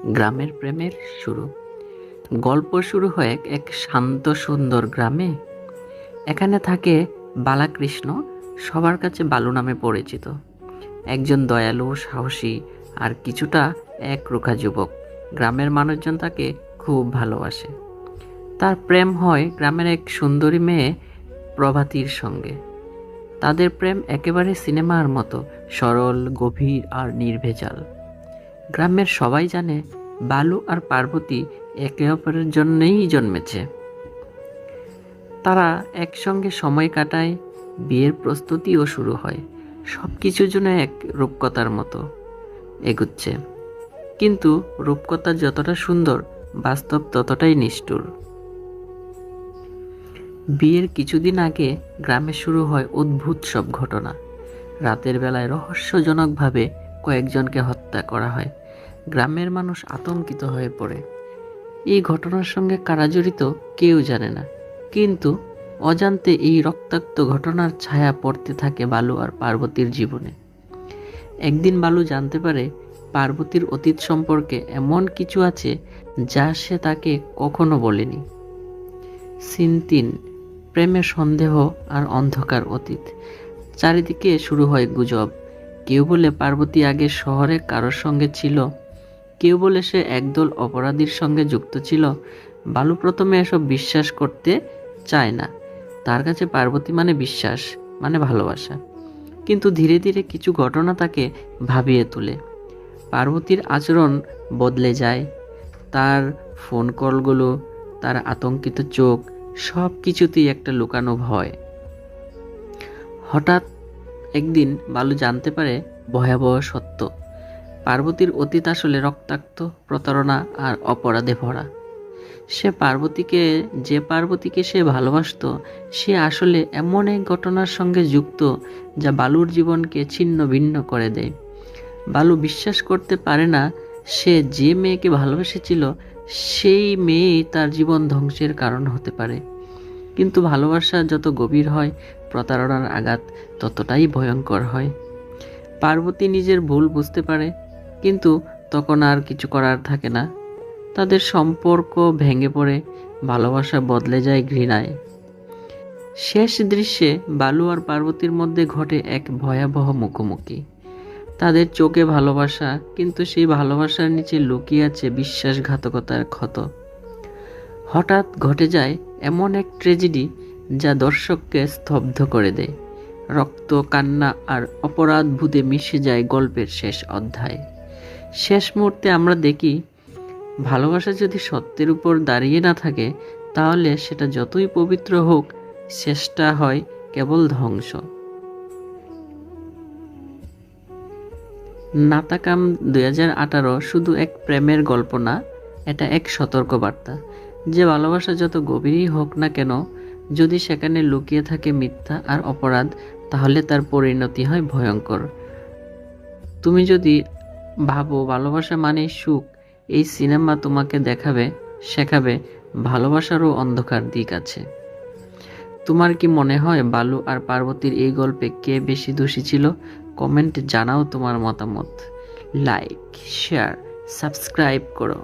গ্রামের প্রেমের শুরু। গল্প শুরু হয় এক শান্ত সুন্দর গ্রামে। এখানে থাকে বালাকৃষ্ণ, সবার কাছে বালু নামে পরিচিত। একজন দয়ালু, সাহসী আর কিছুটা একরোখা যুবক। গ্রামের মানুষজন তাকে খুব ভালোবাসে। তার প্রেম হয় গ্রামের এক সুন্দরী মেয়ে প্রভাতীর সঙ্গে। তাদের প্রেম একেবারে সিনেমার মতো, সরল, গভীর আর নির্ভেজাল। গ্রামের সবাই জানে বালু আর পার্বতী একে অপরের জন্যই জন্মেছে। তারা একসঙ্গে সময় কাটায়, বিয়ের প্রস্তুতিও শুরু হয়। সব কিছুর জন্য এক রূপকথার মতো এগুচ্ছে। কিন্তু রূপকথা যতটা সুন্দর, বাস্তব ততটাই নিষ্ঠুর। বিয়ের কিছুদিন আগে গ্রামে শুরু হয় অদ্ভুত সব ঘটনা। রাতের বেলায় রহস্যজনকভাবে কয়েকজনকে হত্যা করা হয়। গ্রামের মানুষ আতঙ্কিত হয়ে পড়ে। এই ঘটনার সঙ্গে কারা জড়িত কেউ জানে না, কিন্তু অজান্তে এই রক্তাক্ত ঘটনার ছায়া পড়তে থাকে বালু আর পার্বতীর জীবনে। একদিন বালু জানতে পারে পার্বতীর অতীত সম্পর্কে এমন কিছু আছে যা সে তাকে কখনো বলেনি। সিন ৩, প্রেমে সন্দেহ আর অন্ধকার অতীত। চারিদিকে শুরু হয় গুজব। কেউ বলে পার্বতী আগে শহরে কারোর সঙ্গে ছিল, কেউ বলে সে একদল অপরাধীর সঙ্গে যুক্ত ছিল। বালু প্রথমে এসব বিশ্বাস করতে চায় না। তার কাছে পার্বতী মানে বিশ্বাস, মানে ভালোবাসা। কিন্তু ধীরে ধীরে কিছু ঘটনা তাকে ভাবিয়ে তোলে। পার্বতীর আচরণ বদলে যায়, তার ফোন কলগুলো, তার আতঙ্কিত চোখ, সব কিছুতেই একটা লুকানো ভয়। হঠাৎ একদিন বালু জানতে পারে ভয়াবহ সত্য। পার্বতীর অতীত আসলে রক্তাক্ত, প্রতারণা আর অপরাধে ভরা। যে পার্বতীকে সে ভালোবাসতো, সে আসলে এমন এক ঘটনার সঙ্গে যুক্ত যা বালুর জীবনকে ছিন্ন ভিন্ন করে দেয়। বালু বিশ্বাস করতে পারে না সে যে মেয়েকে ভালোবেসেছিল সেই মেয়েই তার জীবন ধ্বংসের কারণ হতে পারে। কিন্তু ভালোবাসা যত গভীর হয়, প্রতারণার আঘাত ততটাই ভয়ঙ্কর হয়। পার্বতী নিজের ভুল বুঝতে পারে, কিন্তু তখন আর কিছু করার থাকে না। তাদের সম্পর্ক ভেঙে পড়ে, ভালোবাসা বদলে যায় ঘৃণায়। শেষ দৃশ্যে বালু আর পার্বতীর মধ্যে ঘটে এক ভয়াবহ মুখোমুখি। তাদের চোখে ভালোবাসা, কিন্তু সেই ভালোবাসার নিচে লুকিয়ে আছে বিশ্বাসঘাতকতার ক্ষত। হঠাৎ ঘটে যায় এমন এক ট্র্যাজেডি যা দর্শককে স্তব্ধ করে দেয়। রক্ত, কান্না আর অপরাধ বোধে মিশে যায় গল্পের শেষ অধ্যায়। শেষ মুহূর্তে আমরা দেখি, ভালোবাসা যদি সত্যের উপর দাঁড়িয়ে না থাকে, তাহলে সেটা যতই পবিত্র হোক, শেষটা হয় কেবল ধ্বংস। নাতাকাম 2018 শুধু এক প্রেমের গল্প না, এটা এক সতর্কবার্তা যে ভালোবাসা যত গভীরই হোক না কেন, যদি সেখানে লুকিয়ে থাকে মিথ্যা আর অপরাধ, তাহলে তার পরিণতি হয় ভয়ঙ্কর। তুমি যদি ভাবো ভালোবাসা মানেই সুখ, এই সিনেমা তোমাকে শেখাবে ভালোবাসারও অন্ধকার দিক আছে। তোমার কি মনে হয় বালু আর পার্বতীর এই গল্পে কে বেশি দোষী ছিল? কমেন্টে জানাও তোমার মতামত। লাইক, শেয়ার, সাবস্ক্রাইব করো।